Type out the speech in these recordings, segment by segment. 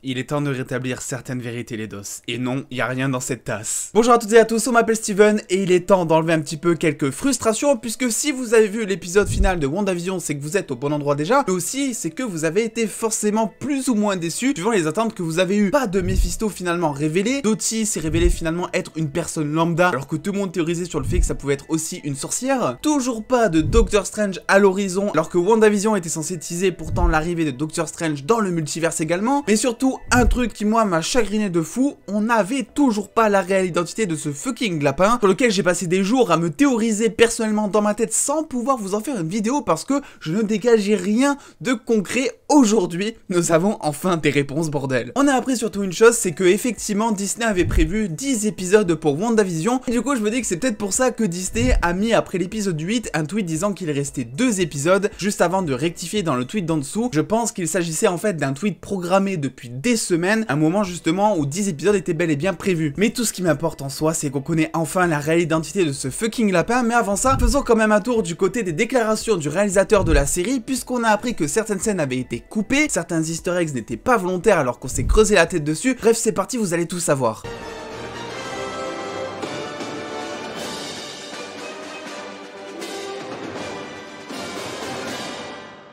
Il est temps de rétablir certaines vérités les dos. Et non, il n'y a rien dans cette tasse. Bonjour à toutes et à tous, on m'appelle Steven et il est temps d'enlever un petit peu quelques frustrations puisque si vous avez vu l'épisode final de WandaVision, c'est que vous êtes au bon endroit déjà, mais aussi c'est que vous avez été forcément plus ou moins déçus suivant les attentes que vous avez eues. Pas de Mephisto finalement révélé, Dottie s'est révélé finalement être une personne lambda alors que tout le monde théorisait sur le fait que ça pouvait être aussi une sorcière. Toujours pas de Doctor Strange à l'horizon alors que WandaVision était censé teaser pourtant l'arrivée de Doctor Strange dans le multiverse également, mais surtout un truc qui moi m'a chagriné de fou, on n'avait toujours pas la réelle identité de ce fucking lapin sur lequel j'ai passé des jours à me théoriser personnellement dans ma tête sans pouvoir vous en faire une vidéo parce que je ne dégageais rien de concret. Aujourd'hui, nous avons enfin des réponses bordel. On a appris surtout une chose, c'est que effectivement Disney avait prévu 10 épisodes pour WandaVision et du coup je me dis que c'est peut-être pour ça que Disney a mis après l'épisode 8 un tweet disant qu'il restait 2 épisodes juste avant de rectifier dans le tweet d'en dessous. Je pense qu'il s'agissait en fait d'un tweet programmé depuis des semaines, un moment justement où 10 épisodes étaient bel et bien prévus. Mais tout ce qui m'importe en soi, c'est qu'on connaît enfin la réelle identité de ce fucking lapin, mais avant ça, faisons quand même un tour du côté des déclarations du réalisateur de la série, puisqu'on a appris que certaines scènes avaient été coupées, certains easter eggs n'étaient pas volontaires alors qu'on s'est creusé la tête dessus. Bref, c'est parti, vous allez tout savoir.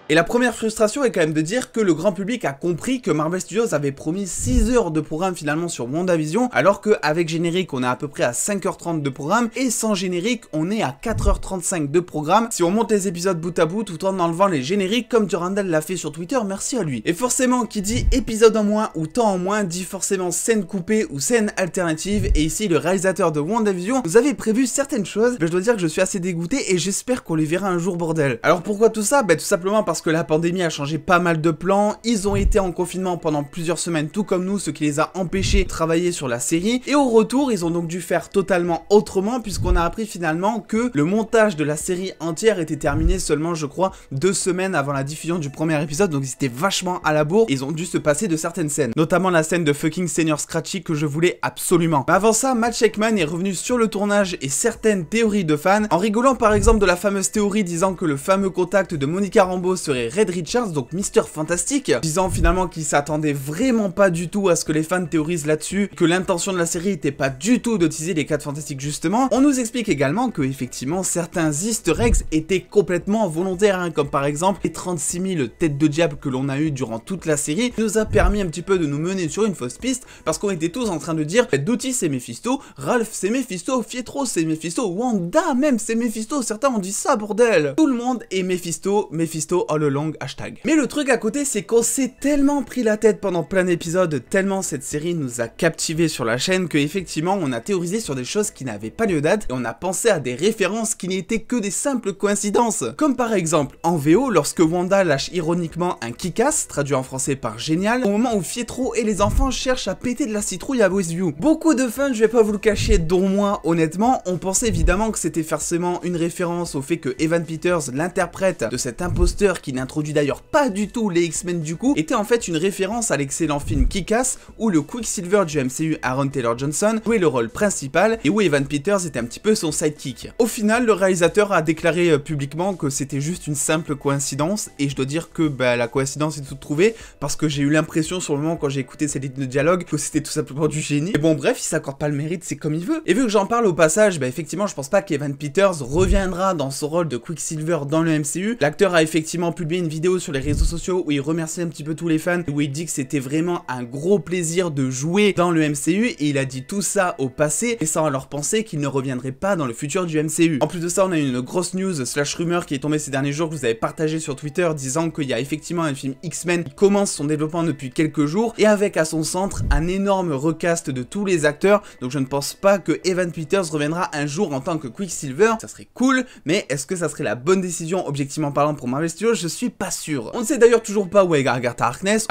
Et la première frustration est quand même de dire que le grand public a compris que Marvel Studios avait promis 6 heures de programme finalement sur WandaVision, alors qu'avec générique on est à peu près à 5h30 de programme, et sans générique on est à 4h35 de programme, si on monte les épisodes bout à bout tout en enlevant les génériques comme Durandal l'a fait sur Twitter, merci à lui. Et forcément qui dit épisode en moins ou temps en moins dit forcément scène coupée ou scène alternative, et ici le réalisateur de WandaVision nous avait prévu certaines choses, mais je dois dire que je suis assez dégoûté et j'espère qu'on les verra un jour bordel. Alors pourquoi tout ça? Tout simplement parce que la pandémie a changé pas mal de plans, ils ont été en confinement pendant plusieurs semaines tout comme nous, ce qui les a empêchés de travailler sur la série, et au retour ils ont donc dû faire totalement autrement puisqu'on a appris finalement que le montage de la série entière était terminé seulement je crois 2 semaines avant la diffusion du premier épisode, donc ils étaient vachement à la bourre, ils ont dû se passer de certaines scènes, notamment la scène de fucking Senior Scratchy que je voulais absolument. Mais avant ça, Matt Shakman est revenu sur le tournage et certaines théories de fans, en rigolant par exemple de la fameuse théorie disant que le fameux contact de Monica Rambeau serait Reed Richards, donc Mister Fantastique, disant finalement qu'il s'attendait vraiment pas du tout à ce que les fans théorisent là-dessus, que l'intention de la série était pas du tout de teaser les 4 Fantastiques justement. On nous explique également que effectivement certains easter eggs étaient complètement volontaires, hein, comme par exemple les 36 000 têtes de diable que l'on a eu durant toute la série, qui nous a permis un petit peu de nous mener sur une fausse piste, parce qu'on était tous en train de dire Dottie c'est Mephisto, Ralph c'est Mephisto, Pietro c'est Mephisto, Wanda même c'est Mephisto, certains ont dit ça bordel. Tout le monde est Mephisto, Mephisto all along, hashtag. Mais le truc à côté, c'est qu'on s'est tellement pris la tête pendant plein d'épisodes, tellement cette série nous a captivés sur la chaîne, que effectivement on a théorisé sur des choses qui n'avaient pas lieu d'être, et on a pensé à des références qui n'étaient que des simples coïncidences. Comme par exemple en VO, lorsque Wanda lâche ironiquement un kick-ass, traduit en français par génial, au moment où Pietro et les enfants cherchent à péter de la citrouille à Westview. Beaucoup de fans, je vais pas vous le cacher, dont moi honnêtement, on pensait évidemment que c'était forcément une référence au fait que Evan Peters, l'interprète de cet imposteur qui n'introduit d'ailleurs pas du tout les X-Men du coup, était en fait une référence à l'excellent film Kick-Ass où le Quicksilver du MCU Aaron Taylor Johnson jouait le rôle principal et où Evan Peters était un petit peu son sidekick. Au final, le réalisateur a déclaré publiquement que c'était juste une simple coïncidence, et je dois dire que la coïncidence est toute trouvée parce que j'ai eu l'impression sur le moment quand j'ai écouté cette ligne de dialogue que c'était tout simplement du génie. Et bon bref, il s'accorde pas le mérite, c'est comme il veut. Et vu que j'en parle au passage, effectivement je pense pas qu'Evan Peters reviendra dans son rôle de Quicksilver dans le MCU. L'acteur a effectivement publié une vidéo sur les réseaux sociaux où il remercie un petit peu tous les fans, où il dit que c'était vraiment un gros plaisir de jouer dans le MCU, et il a dit tout ça au passé, laissant alors penser qu'il ne reviendrait pas dans le futur du MCU. En plus de ça, on a eu une grosse news slash rumeur qui est tombée ces derniers jours que vous avez partagé sur Twitter, disant qu'il y a effectivement un film X-Men qui commence son développement depuis quelques jours, et avec à son centre un énorme recast de tous les acteurs, donc je ne pense pas que Evan Peters reviendra un jour en tant que Quicksilver. Ça serait cool, mais est-ce que ça serait la bonne décision objectivement parlant pour Marvel Studios? Je suis pas sûr. On ne sait d'ailleurs toujours pas où est Agatha Harkness,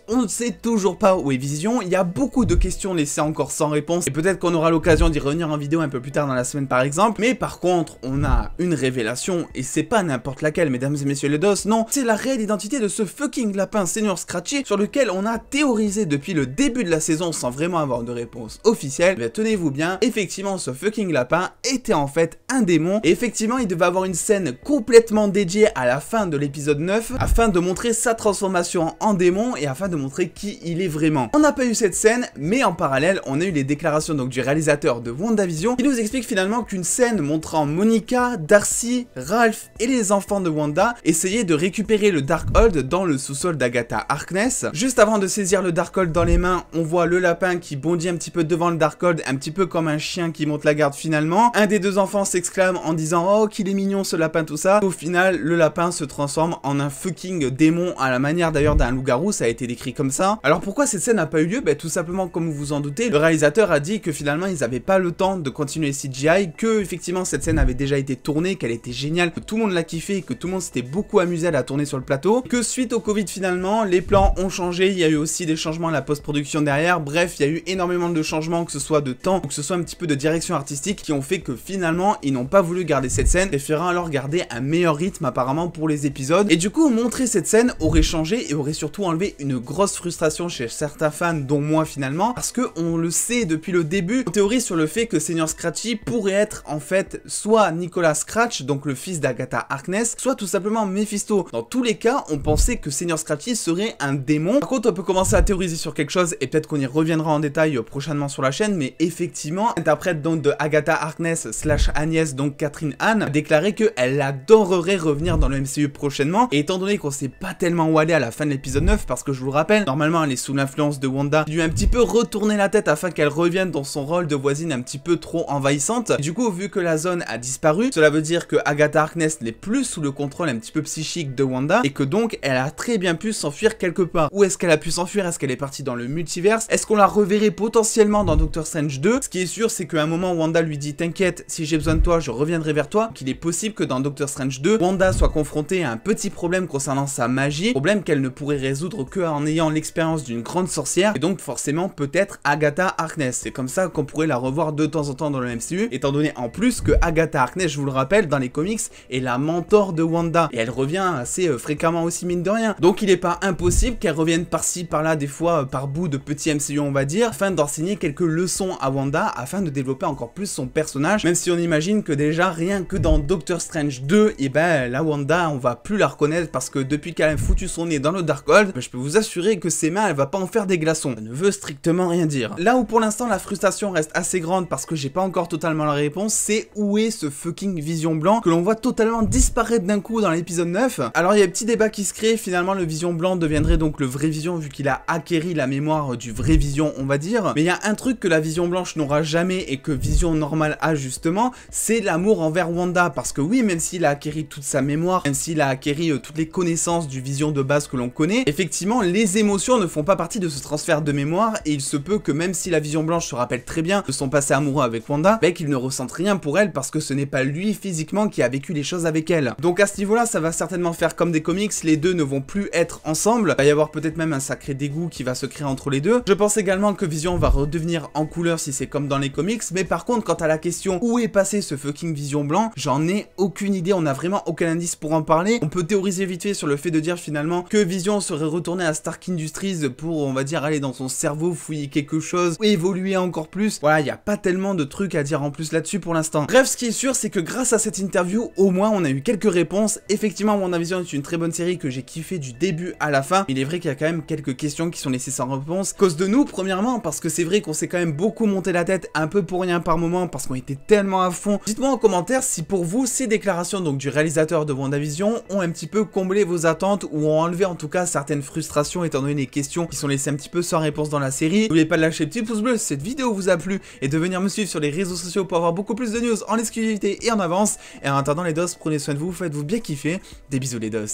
on ne sait toujours pas où est Vision. Il y a beaucoup de questions laissées encore sans réponse, et peut-être qu'on aura l'occasion d'y revenir en vidéo un peu plus tard dans la semaine par exemple, mais par contre on a une révélation, et c'est pas n'importe laquelle mesdames et messieurs les dos, non, c'est la réelle identité de ce fucking lapin Senior Scratchy sur lequel on a théorisé depuis le début de la saison sans vraiment avoir de réponse officielle. Mais tenez-vous bien, effectivement ce fucking lapin était en fait un démon, et effectivement il devait avoir une scène complètement dédié à la fin de l'épisode 9 afin de montrer sa transformation en démon et afin de montrer qui il est vraiment. On n'a pas eu cette scène, mais en parallèle, on a eu les déclarations donc du réalisateur de WandaVision qui nous explique finalement qu'une scène montrant Monica, Darcy, Ralph et les enfants de Wanda essayer de récupérer le Darkhold dans le sous-sol d'Agatha Harkness. Juste avant de saisir le Darkhold dans les mains, on voit le lapin qui bondit un petit peu devant le Darkhold, un petit peu comme un chien qui monte la garde finalement. Un des deux enfants s'exclame en disant « Oh, qu'il est mignon ce lapin, tout ça ». Au final, le lapin se transforme en un fucking démon à la manière d'ailleurs d'un loup-garou, ça a été décrit comme ça. Alors pourquoi cette scène n'a pas eu lieu? Tout simplement comme vous vous en doutez, le réalisateur a dit que finalement ils n'avaient pas le temps de continuer CGI, que effectivement cette scène avait déjà été tournée, qu'elle était géniale, que tout le monde l'a kiffé, que tout le monde s'était beaucoup amusé à la tourner sur le plateau, que suite au Covid finalement, les plans ont changé, il y a eu aussi des changements à la post-production derrière, bref, il y a eu énormément de changements, que ce soit de temps, ou que ce soit un petit peu de direction artistique, qui ont fait que finalement, ils n'ont pas voulu garder cette scène, préférant alors garder un meilleur rythme apparemment pour les épisodes, et du coup, montrer cette scène aurait changé et aurait surtout enlevé une grosse frustration chez certains fans, dont moi finalement, parce que on le sait depuis le début, on théorise sur le fait que Senior Scratchy pourrait être en fait soit Nicolas Scratch, donc le fils d'Agatha Harkness, soit tout simplement Mephisto. Dans tous les cas, on pensait que Senior Scratchy serait un démon. Par contre, on peut commencer à théoriser sur quelque chose et peut-être qu'on y reviendra en détail prochainement sur la chaîne, mais effectivement, l'interprète donc de Agatha Harkness / Agnès, donc Catherine Hahn, a déclaré qu'elle adorerait revenir dans le MCU prochainement, et étant donné qu'on sait pas tellement où aller à la fin de l'épisode 9, parce que je vous le rappelle, normalement elle est sous l'influence de Wanda, qui lui a un petit peu retourné la tête afin qu'elle revienne dans son rôle de voisine un petit peu trop envahissante. Et du coup, vu que la zone a disparu, cela veut dire que Agatha Harkness n'est plus sous le contrôle un petit peu psychique de Wanda, et que donc elle a très bien pu s'enfuir quelque part. Où est-ce qu'elle a pu s'enfuir? Est-ce qu'elle est partie dans le multiverse? Est-ce qu'on la reverrait potentiellement dans Doctor Strange 2? Ce qui est sûr, c'est qu'à un moment, Wanda lui dit « T'inquiète, si j'ai besoin de toi, je reviendrai vers toi », qu'il est possible que dans Doctor Strange 2, Wanda soit confrontée à un petit problème concernant sa magie, problème qu'elle ne pourrait résoudre qu'en ayant l'expérience d'une grande sorcière, et donc forcément peut-être Agatha Harkness. C'est comme ça qu'on pourrait la revoir de temps en temps dans le MCU, étant donné en plus que Agatha Harkness, je vous le rappelle, dans les comics, est la mentor de Wanda, et elle revient assez fréquemment aussi, mine de rien. Donc il n'est pas impossible qu'elle revienne par-ci, par-là, des fois par bout de petits MCU, on va dire, afin d'enseigner quelques leçons à Wanda, afin de développer encore plus son personnage, même si on imagine que déjà, rien que dans Doctor Strange 2, et ben la Wanda, on va plus la reconnaître, parce que depuis qu'elle a foutu son nez dans le Darkhold, je peux vous assurer que ses mains, elle va pas en faire des glaçons. Ça ne veut strictement rien dire. Là où pour l'instant la frustration reste assez grande parce que j'ai pas encore totalement la réponse, c'est où est ce fucking Vision Blanc que l'on voit totalement disparaître d'un coup dans l'épisode 9. Alors il y a un petit débat qui se crée, finalement le Vision Blanc deviendrait donc le vrai Vision vu qu'il a acquéri la mémoire du vrai Vision, on va dire. Mais il y a un truc que la Vision Blanche n'aura jamais et que Vision normale a justement, c'est l'amour envers Wanda, parce que oui, même s'il a acquéri toute sa mémoire, même s'il a acquéri toutes les connaissances du Vision de base que l'on connaît, effectivement les émotions ne font pas partie de ce transfert de mémoire, et il se peut que même si la Vision Blanche se rappelle très bien de son passé amoureux avec Wanda, ben qu'il ne ressente rien pour elle parce que ce n'est pas lui physiquement qui a vécu les choses avec elle. Donc à ce niveau-là, ça va certainement faire comme des comics, les deux ne vont plus être ensemble, il va y avoir peut-être même un sacré dégoût qui va se créer entre les deux. Je pense également que Vision va redevenir en couleur si c'est comme dans les comics, mais par contre quant à la question où est passé ce fucking Vision Blanc, j'en ai aucune idée, on n'a vraiment aucun indice pour en parler. On peut théoriser vite fait sur le fait de dire finalement que Vision serait retourné à Stark Industries pour, on va dire, aller dans son cerveau, fouiller quelque chose, ou évoluer encore plus. Voilà, il n'y a pas tellement de trucs à dire en plus là-dessus pour l'instant. Bref, ce qui est sûr, c'est que grâce à cette interview, au moins, on a eu quelques réponses. Effectivement, WandaVision est une très bonne série que j'ai kiffé du début à la fin. Il est vrai qu'il y a quand même quelques questions qui sont laissées sans réponse. À cause de nous, premièrement, parce que c'est vrai qu'on s'est quand même beaucoup monté la tête, un peu pour rien par moment, parce qu'on était tellement à fond. Dites-moi en commentaire si pour vous, ces déclarations donc du réalisateur de WandaVision ont un petit peu comblé vos attentes, ou ont enlevé en tout cas certaines frustrations, étant donné les questions qui sont laissées un petit peu sans réponse dans la série. N'oubliez pas de lâcher le petit pouce bleu si cette vidéo vous a plu, et de venir me suivre sur les réseaux sociaux pour avoir beaucoup plus de news en exclusivité et en avance. Et en attendant les dos, prenez soin de vous, faites-vous bien kiffer. Des bisous les dos.